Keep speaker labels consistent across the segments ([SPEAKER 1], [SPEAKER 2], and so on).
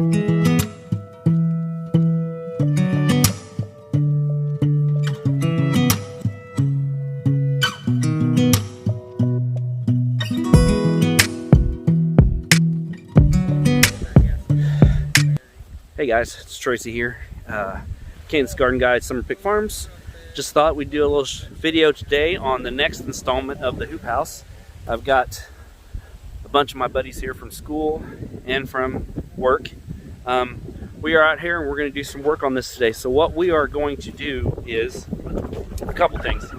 [SPEAKER 1] Hey guys, it's Tracy here, Kansas Garden Guide Summer Pick Farms. Just thought we'd do a little video today on the next installment of the hoop house. I've got a bunch of my buddies here from school and from work. We are out here and we're going to do some work on this today. So what we are going to do is a couple things.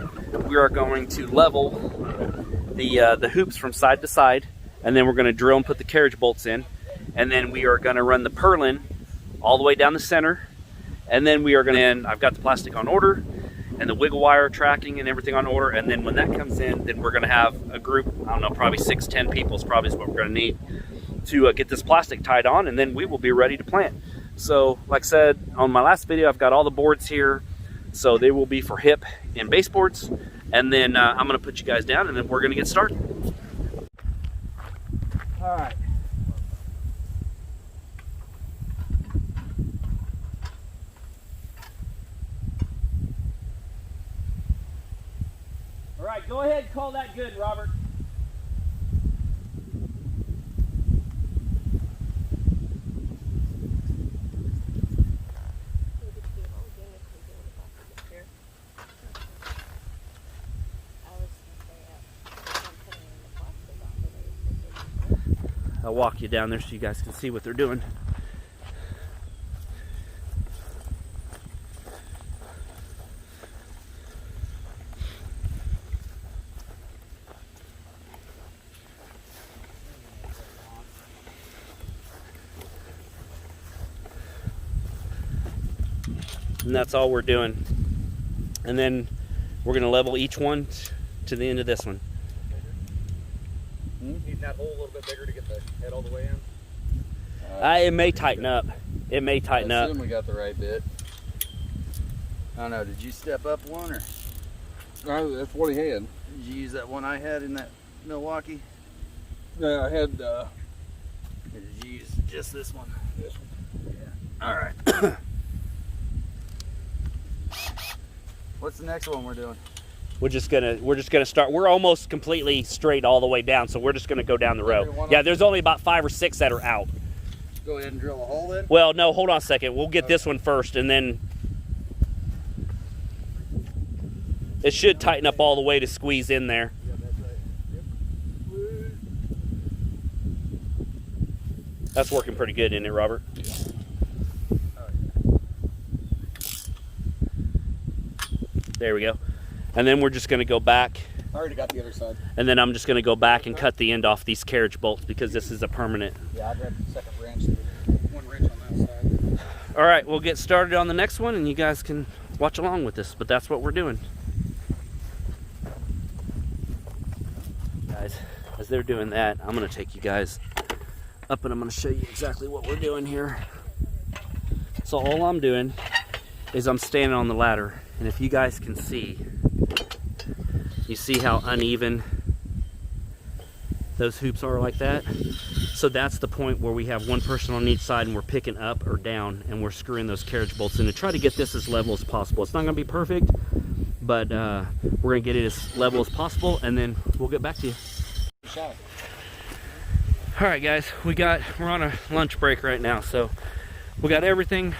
[SPEAKER 1] We are going to level the hoops from side to side, and then we're going to drill and put the carriage bolts in, and then we are going to run the purlin all the way down the center, and then we are going to, I've got the plastic on order and the wiggle wire tracking and everything on order, and then when that comes in, then we're going to have a group, I don't know, probably 6-10 people is probably what we're going to need to get this plastic tied on, and then we will be ready to plant. So like I said on my last video, I've got all the boards here, so they will be for hip and baseboards, and then I'm going to put you guys down and then we're going to get started. All right. All right, go ahead and call that good, Robert. I'll walk you down there so you guys can see what they're doing. And that's all we're doing. And then we're going to level each one to the end of this one.
[SPEAKER 2] Need that hole a little bit bigger to get the head all the way in?
[SPEAKER 1] It may tighten up. It may tighten up.
[SPEAKER 2] I assume we got the right bit. I don't know, did you step up one or?
[SPEAKER 3] No, that's what he had.
[SPEAKER 2] Did you use that one I had in that Milwaukee?
[SPEAKER 3] Yeah, I had.
[SPEAKER 2] Or did you use just this one?
[SPEAKER 3] This one.
[SPEAKER 2] Yeah. All right. What's the next one we're doing?
[SPEAKER 1] We're just gonna start. We're almost completely straight all the way down, so we're just gonna go down the road. Yeah, there's only about 5 or 6 that are out.
[SPEAKER 2] Go ahead and drill a hole then?
[SPEAKER 1] Well, no, hold on a second. We'll get this one first, and then it should tighten up all the way to squeeze in there.
[SPEAKER 2] Yeah, that's right. Yep.
[SPEAKER 1] That's working pretty good, isn't it, Robert?
[SPEAKER 2] Yeah.
[SPEAKER 1] There we go. And then we're just going to go back.
[SPEAKER 2] I already got the other side.
[SPEAKER 1] And then I'm just going to go back and cut the end off these carriage bolts because this is a permanent.
[SPEAKER 2] Yeah, I'd grab the second wrench. One wrench on that side.
[SPEAKER 1] All right, we'll get started on the next one and you guys can watch along with this, but that's what we're doing. Guys, as they're doing that, I'm going to take you guys up and I'm going to show you exactly what we're doing here. So all I'm doing is I'm standing on the ladder, and if you guys can see, you see how uneven those hoops are like that? So that's the point where we have one person on each side and we're picking up or down and we're screwing those carriage bolts in to try to get this as level as possible. It's not going to be perfect, but we're going to get it as level as possible, and then we'll get back to you. All right guys, we're on a lunch break right now, so we got everything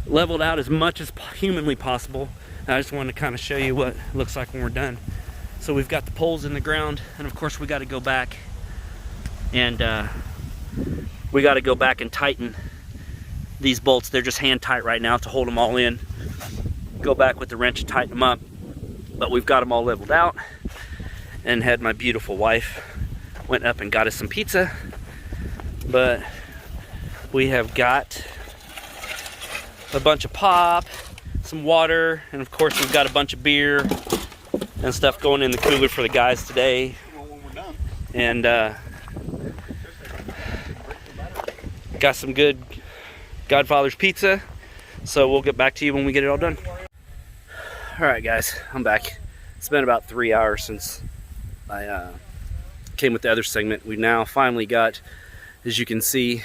[SPEAKER 1] leveled out as much as humanly possible. I just wanted to kind of show you what it looks like when we're done. So we've got the poles in the ground, and of course we got to go back and tighten these bolts. They're just hand tight right now to hold them all in. Go back with the wrench and tighten them up, but we've got them all leveled out, and had my beautiful wife went up and got us some pizza, but we have got a bunch of pop, some water, and of course we've got a bunch of beer and stuff going in the cooler for the guys today. And got some good Godfather's pizza, so we'll get back to you when we get it all done. All right guys, I'm back. It's been about 3 hours since I came with the other segment. We now finally got, as you can see,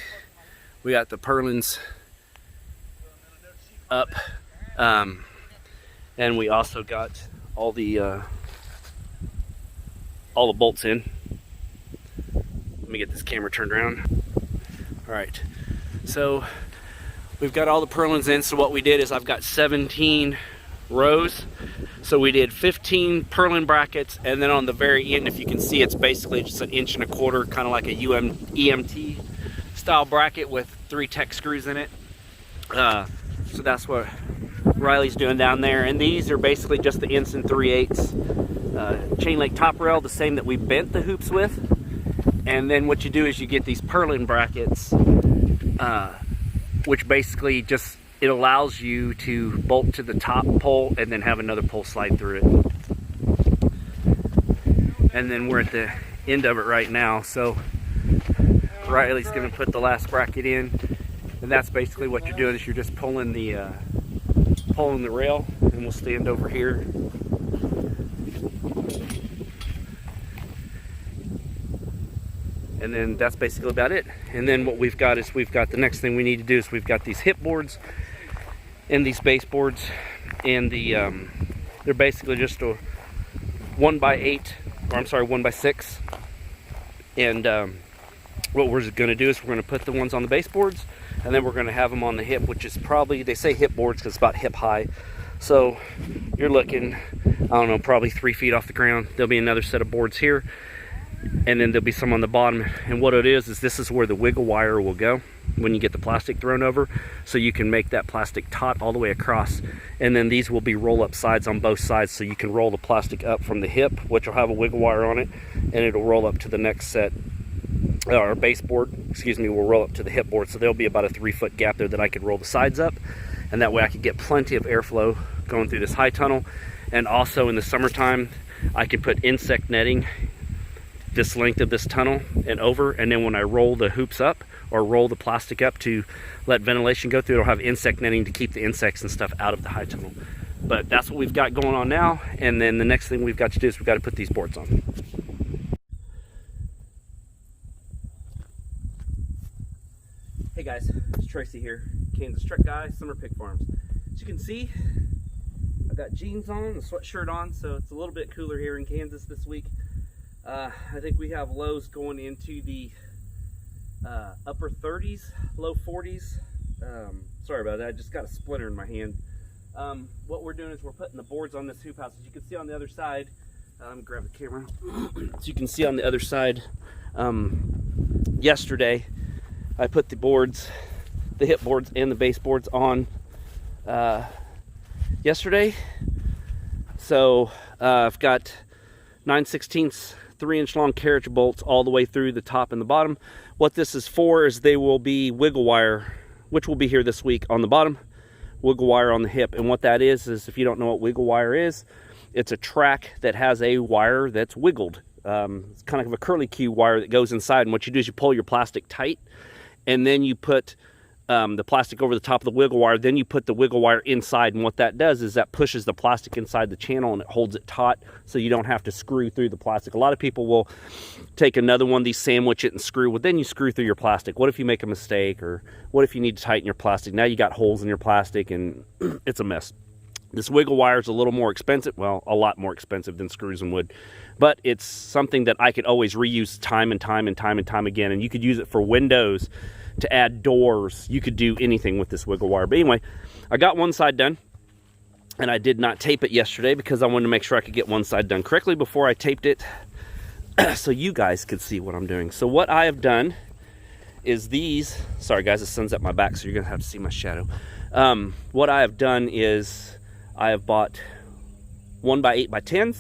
[SPEAKER 1] We got the purlins up, and we also got all the bolts in. Let me get this camera turned around. All right, so we've got all the purlins in. So what we did is I've got 17 rows. So we did 15 purlin brackets, and then on the very end, if you can see, it's basically just 1.25 inches, kind of like a EMT style bracket with 3 tech screws in it. So that's what Riley's doing down there. And these are basically just the Ensign 3/8 chain link top rail, the same that we bent the hoops with. And then what you do is you get these purlin brackets, which basically just, it allows you to bolt to the top pole and then have another pole slide through it. And then we're at the end of it right now, so Riley's going to put the last bracket in, and that's basically what you're doing, is you're just pulling the rail. And we'll stand over here. And then that's basically about it. And then what we've got is, the next thing we need to do is we've got these hip boards and these baseboards, and they're basically just a 1x8, or I'm sorry, 1x6. And what we're going to do is we're going to put the ones on the baseboards, and then we're going to have them on the hip, which is probably, they say hip boards because it's about hip high. So you're looking, I don't know, probably 3 feet off the ground. There'll be another set of boards here, and then there'll be some on the bottom. And what it is this is where the wiggle wire will go when you get the plastic thrown over, so you can make that plastic taut all the way across. And then these will be roll-up sides on both sides, so you can roll the plastic up from the hip, which will have a wiggle wire on it, and it'll roll up to the next set, or baseboard, excuse me, will roll up to the hip board. So there'll be about a 3-foot gap there that I could roll the sides up, and that way I could get plenty of airflow going through this high tunnel. And also in the summertime, I can put insect netting this length of this tunnel and over, and then when I roll the hoops up or roll the plastic up to let ventilation go through, it'll have insect netting to keep the insects and stuff out of the high tunnel. But that's what we've got going on now. And then the next thing we've got to do is we've got to put these boards on. Hey guys, it's Tracy here, Kansas Truck Guy, Summer Pig Farms. As you can see, I've got jeans on, a sweatshirt on, so it's a little bit cooler here in Kansas this week. I think we have lows going into the upper 30s, low 40s. Sorry about that, I just got a splinter in my hand. What we're doing is we're putting the boards on this hoop house. As you can see on the other side, let me grab the camera. As you can see on the other side, yesterday I put the boards, the hip boards and the base boards on yesterday. So I've got 9/16 3-inch long carriage bolts all the way through the top and the bottom. What this is for is they will be wiggle wire, which will be here this week on the bottom, wiggle wire on the hip. And what that is if you don't know what wiggle wire is, it's a track that has a wire that's wiggled. It's kind of a curly Q wire that goes inside, and what you do is you pull your plastic tight, and then you put the plastic over the top of the wiggle wire, then you put the wiggle wire inside, and what that does is that pushes the plastic inside the channel and it holds it taut, so you don't have to screw through the plastic. A lot of people will take another one of these, sandwich it and screw. Well, then you screw through your plastic. What if you make a mistake, or what if you need to tighten your plastic? Now you got holes in your plastic and it's a mess. This wiggle wire is a little more expensive, well, a lot more expensive than screws and wood, but it's something that I could always reuse time and time and time and time again. And you could use it for windows, to add doors. You could do anything with this wiggle wire. But anyway, I got one side done, and I did not tape it yesterday because I wanted to make sure I could get one side done correctly before I taped it so you guys could see what I'm doing. So what I have done is these, sorry guys, the sun's at my back, so you're gonna have to see my shadow. What I have done is I have bought 1x8x10s.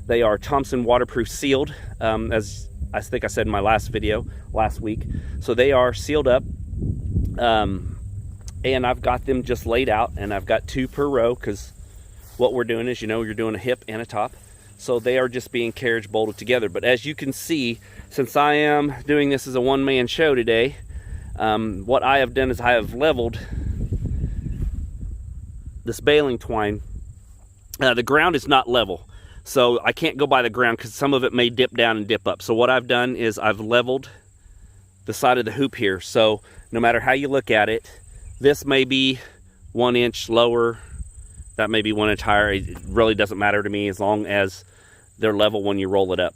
[SPEAKER 1] They are Thompson waterproof sealed, as I think I said in my last video last week. So they are sealed up, and I've got them just laid out, and I've got 2 per row, because what we're doing is, you know, you're doing a hip and a top. So they are just being carriage bolted together. But as you can see, since I am doing this as a one-man show today, what I have done is I have leveled this baling twine. The ground is not level, so I can't go by the ground because some of it may dip down and dip up. So what I've done is I've leveled the side of the hoop here. So no matter how you look at it, this may be 1 inch lower, that may be 1 inch higher. It really doesn't matter to me as long as they're level when you roll it up.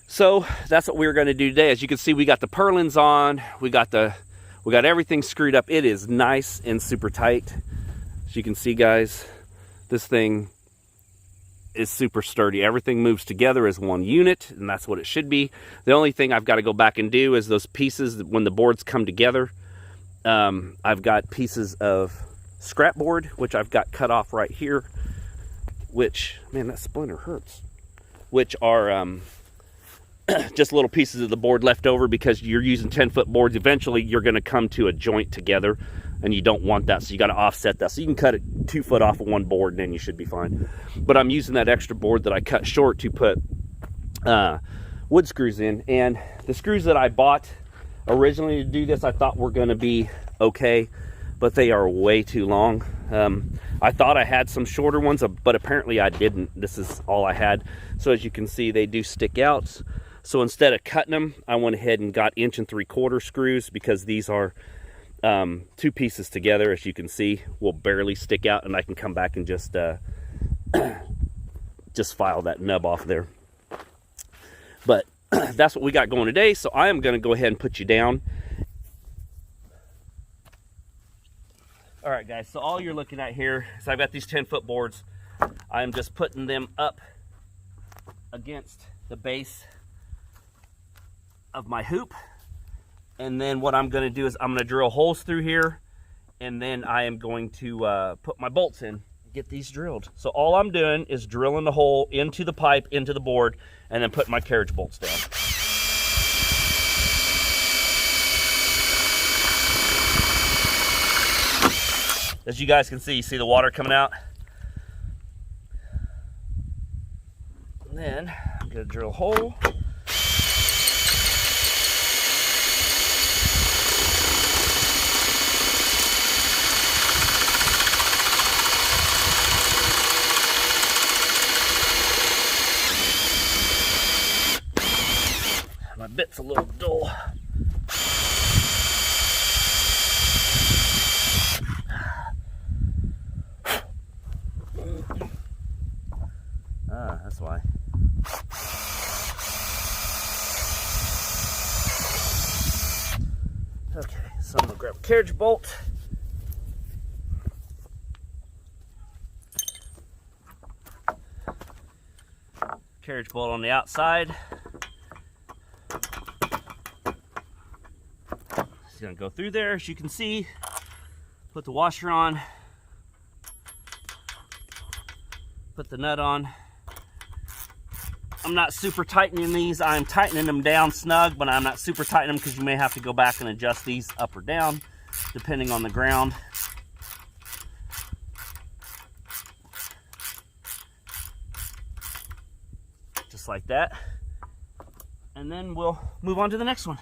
[SPEAKER 1] So that's what we're going to do today. As you can see, we got the purlins on, we got everything screwed up. It is nice and super tight. As you can see, guys, this thing is super sturdy. Everything moves together as one unit, and that's what it should be. The only thing I've got to go back and do is those pieces, when the boards come together, I've got pieces of scrap board, which I've got cut off right here, which, man, that splinter hurts, which are just little pieces of the board left over because you're using 10-foot boards. Eventually, you're going to come to a joint together, and you don't want that, so you got to offset that. So you can cut it 2 foot off of one board, and then you should be fine. But I'm using that extra board that I cut short to put wood screws in, and the screws that I bought originally to do this, I thought were going to be okay, but they are way too long. I thought I had some shorter ones, but apparently I didn't. This is all I had. So as you can see, they do stick out. So instead of cutting them, I went ahead and got 1 3/4 screws, because these are 2 pieces together, as you can see, will barely stick out, and I can come back and just file that nub off there. But that's what we got going today. So I am going to go ahead and put you down. All right, guys, so all you're looking at here is I've got these 10-foot boards. I'm just putting them up against the base of my hoop. And then what I'm going to do is I'm going to drill holes through here, and then I am going to put my bolts in, get these drilled. So all I'm doing is drilling the hole into the pipe, into the board, and then putting my carriage bolts down. As you guys can see, you see the water coming out. And then I'm going to drill a hole. My bit's a little dull. That's why. Okay, so I'm gonna grab a carriage bolt. Carriage bolt on the outside. It's gonna go through there, as you can see. Put the washer on. Put the nut on. I'm not super tightening these. I'm tightening them down snug, but I'm not super tightening them because you may have to go back and adjust these up or down, depending on the ground. Just like that. And then we'll move on to the next one.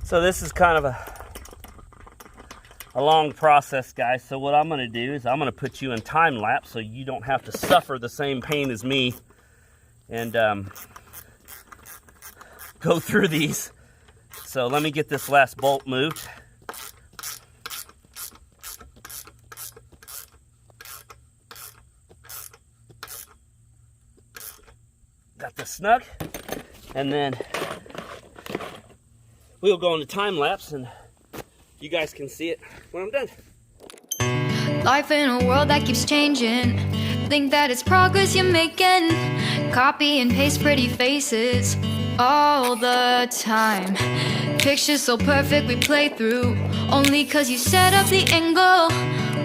[SPEAKER 1] So this is kind of a long process, guys. So what I'm going to do is I'm going to put you in time lapse so you don't have to suffer the same pain as me and go through these. So let me get this last bolt moved. Got this snug, and then we'll go into time lapse and you guys can see it when I'm done.
[SPEAKER 4] Life in a world that keeps changing. Think that it's progress you're making. Copy and paste pretty faces all the time. Pictures so perfect we play through, only cause you set up the angle.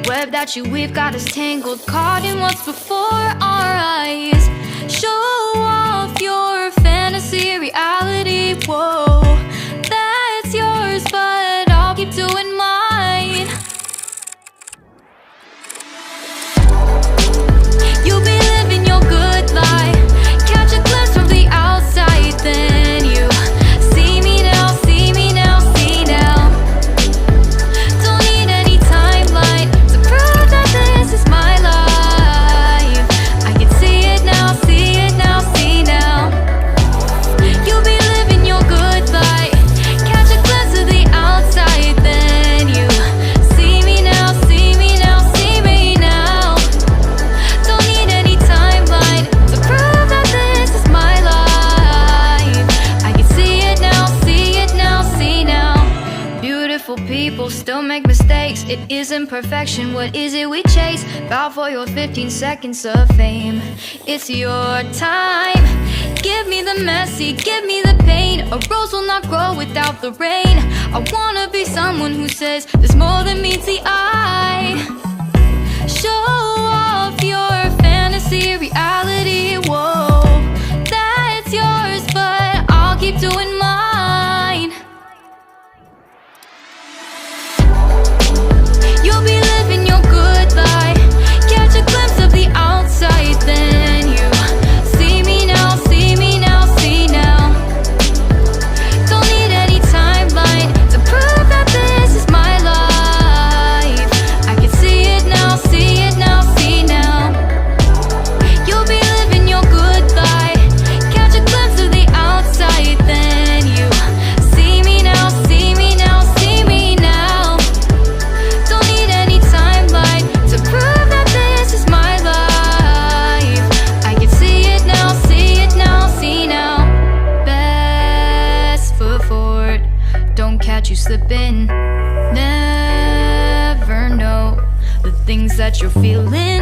[SPEAKER 4] Web that you weave got us tangled, caught in what's before our eyes. Show off your fantasy reality, whoa, that's yours, but I'll keep doing mine. You'll be living your good life, catch a glimpse from the outside, then you see me now, see me now, see now. Don't need any timeline to prove that this is my life. I can see it now, see it now, see now. You'll be living your good life, catch a glimpse of the outside, then you see me now, see me now, see me now. Don't need any timeline to prove that this is my life. I can see it now, see it now, see now. Beautiful people still make mistakes. It isn't perfection, what is it we chase? Bow for your 15 seconds of fame. It's your time. Give me the messy, give me the pain. A rose will not grow without the rain. I wanna be someone who says there's more than meets the eye. Show off your fantasy reality, whoa, that's yours, but I'll keep doing mine. You'll be living your good life, catch a glimpse of the outside, then you see me now, see me now, see now. Don't need any timeline to prove that this is my life. I can see it now, see it now, see now. You'll be living your good life, catch a glimpse of the outside, then you see me now, see me now, see me now. Don't need any timeline to prove that this is my life. I can see it now, see it now, see now. Best foot forward, don't catch you slipping. Never know the things that you're feeling.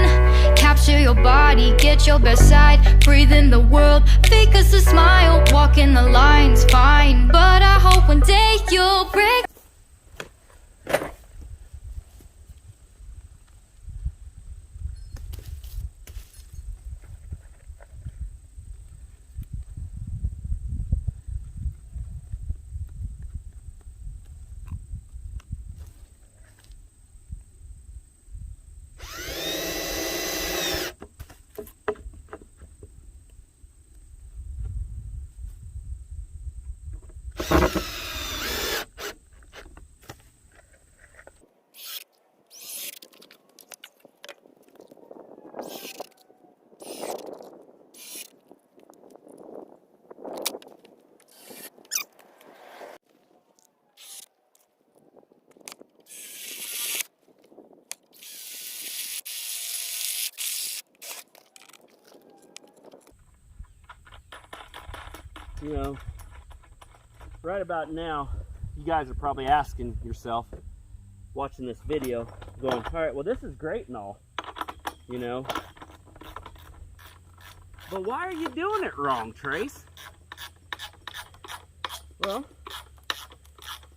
[SPEAKER 4] Capture your body, get your best side. Breathe in the world, fake us a smile. Walk in the lines, fine, but I hope one day you'll break.
[SPEAKER 1] You know, right about now, you guys are probably asking yourself, watching this video, going, all right, well, this is great and all, you know, but why are you doing it wrong, Trace? Well,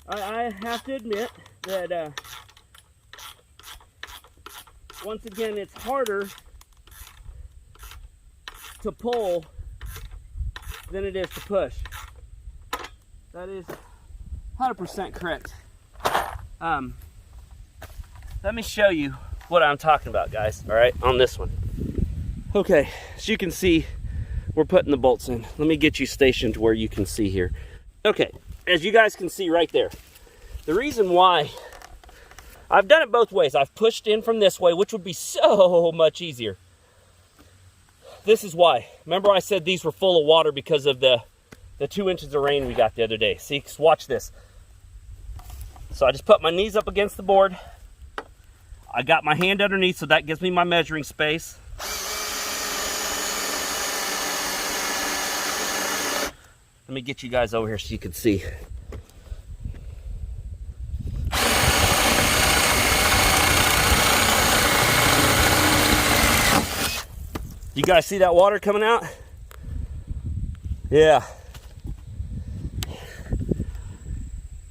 [SPEAKER 1] I have to admit that, once again, it's harder to pull than it is to push. That is 100% correct. Let me show you what I'm talking about, guys, all right, on this one. Okay, as you can see, we're putting the bolts in. Let me get you stationed where you can see here. Okay, as you guys can see right there, the reason why I've done it both ways. I've pushed in from this way, which would be so much easier. This is why. Remember I said these were full of water because of the 2 inches of rain we got the other day. See, watch this. So I just put my knees up against the board. I got my hand underneath, so that gives me my measuring space. Let me get you guys over here so you can see. You guys see that water coming out? Yeah.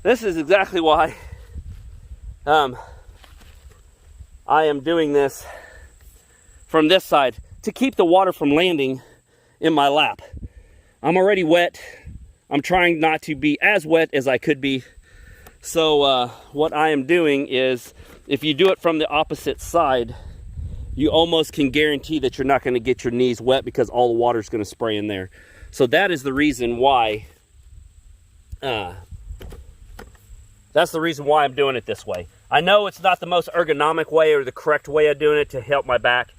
[SPEAKER 1] This is exactly why I am doing this from this side, to keep the water from landing in my lap. I'm already wet. I'm trying not to be as wet as I could be. So what I am doing is, if you do it from the opposite side, you almost can guarantee that you're not going to get your knees wet, because all the water is going to spray in there. So that is the reason why I'm doing it this way. I know it's not the most ergonomic way or the correct way of doing it to help my back.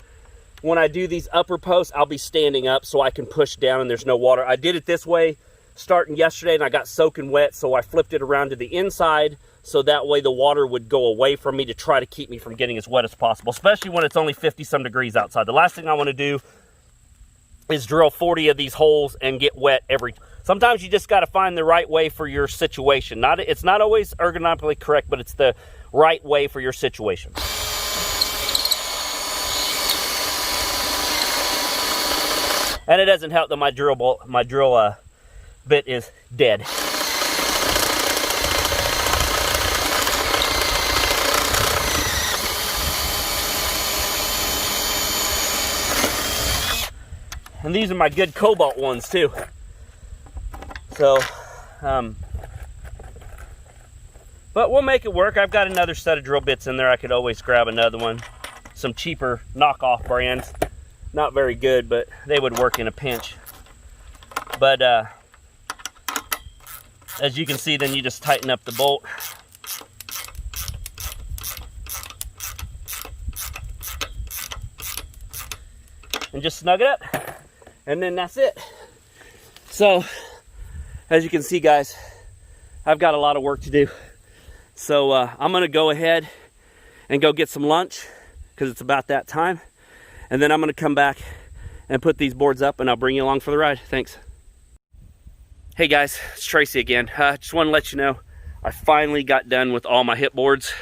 [SPEAKER 1] When I do these upper posts, I'll be standing up so I can push down and there's no water. I did it this way starting yesterday, and I got soaking wet, so I flipped it around to the inside so that way the water would go away from me to try to keep me from getting as wet as possible, especially when it's only 50-some degrees outside. The last thing I want to do is drill 40 of these holes and get wet every... Sometimes you just got to find the right way for your situation. It's not always ergonomically correct, but it's the right way for your situation. And it doesn't help that my drill bit is dead. And these are my good cobalt ones too. So, but we'll make it work. I've got another set of drill bits in there. I could always grab another one. Some cheaper knockoff brands. Not very good, but they would work in a pinch. But as you can see, then you just tighten up the bolt. And just snug it up. And then that's it. So, as you can see, guys, I've got a lot of work to do. So I'm gonna go ahead and go get some lunch, because it's about that time. And then I'm gonna come back and put these boards up, and I'll bring you along for the ride. Thanks. Hey guys, it's Tracy again. Just want to let you know, I finally got done with all my hip boards.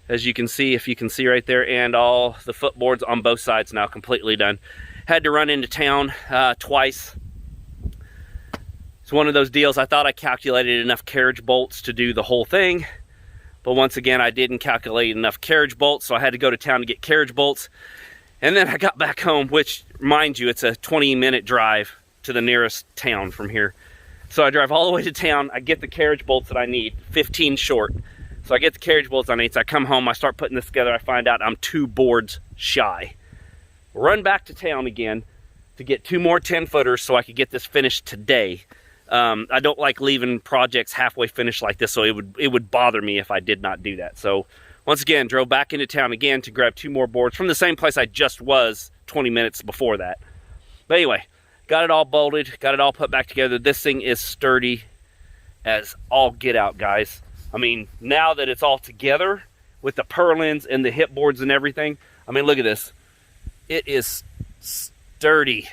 [SPEAKER 1] As you can see, if you can see right there, and all the foot boards on both sides now completely done. Had to run into town twice. It's one of those deals. I thought I calculated enough carriage bolts to do the whole thing, but once again, I didn't calculate enough carriage bolts, so I had to go to town to get carriage bolts. And then I got back home, which, mind you, it's a 20-minute drive to the nearest town from here. So I drive all the way to town, I get the carriage bolts that I need, 15 short. So I get the carriage bolts I need, so I come home, I start putting this together, I find out I'm 2 boards shy. Run back to town again to get 2 more 10-footers so I could get this finished today. I don't like leaving projects halfway finished like this, so it would bother me if I did not do that. So once again, drove back into town again to grab 2 more boards from the same place I just was 20 minutes before that. But anyway, got it all bolted, got it all put back together. This thing is sturdy as all get out, guys. I mean, now that it's all together with the purlins and the hip boards and everything, I mean, look at this. It is sturdy.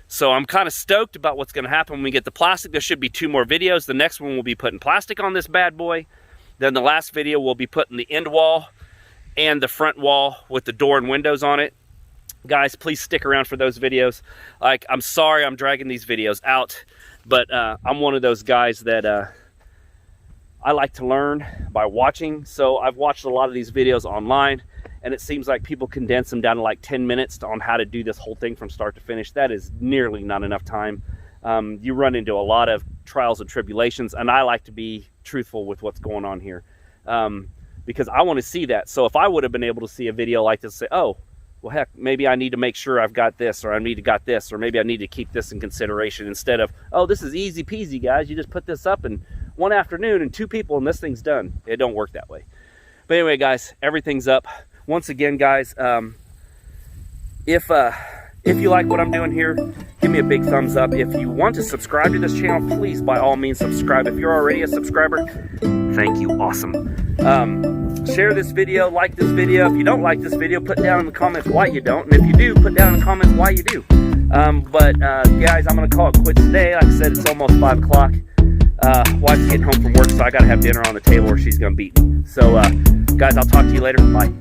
[SPEAKER 1] So I'm kind of stoked about what's going to happen when we get the plastic. There should be 2 more videos. The next one will be putting plastic on this bad boy. Then the last video will be putting the end wall and the front wall with the door and windows on it. Guys, please stick around for those videos. Like, I'm sorry I'm dragging these videos out, but I'm one of those guys that I like to learn by watching. So I've watched a lot of these videos online, and it seems like people condense them down to like 10 minutes on how to do this whole thing from start to finish. That is nearly not enough time. You run into a lot of trials and tribulations, and I like to be truthful with what's going on here, because I want to see that. So if I would have been able to see a video like this, say, oh, well, heck, maybe I need to make sure I've got this, or I need to got this, or maybe I need to keep this in consideration, instead of, oh, this is easy peasy, guys. You just put this up in one afternoon and 2 people and this thing's done. It don't work that way. But anyway, guys, everything's up. Once again, guys, if you like what I'm doing here, give me a big thumbs up. If you want to subscribe to this channel, please, by all means, subscribe. If you're already a subscriber, thank you. Awesome. Share this video, like this video. If you don't like this video, put down in the comments why you don't. And if you do, put down in the comments why you do. Guys, I'm going to call it quits today. Like I said, it's almost 5 o'clock. Wife's getting home from work, so I got to have dinner on the table or she's going to beat me. So, guys, I'll talk to you later. Bye.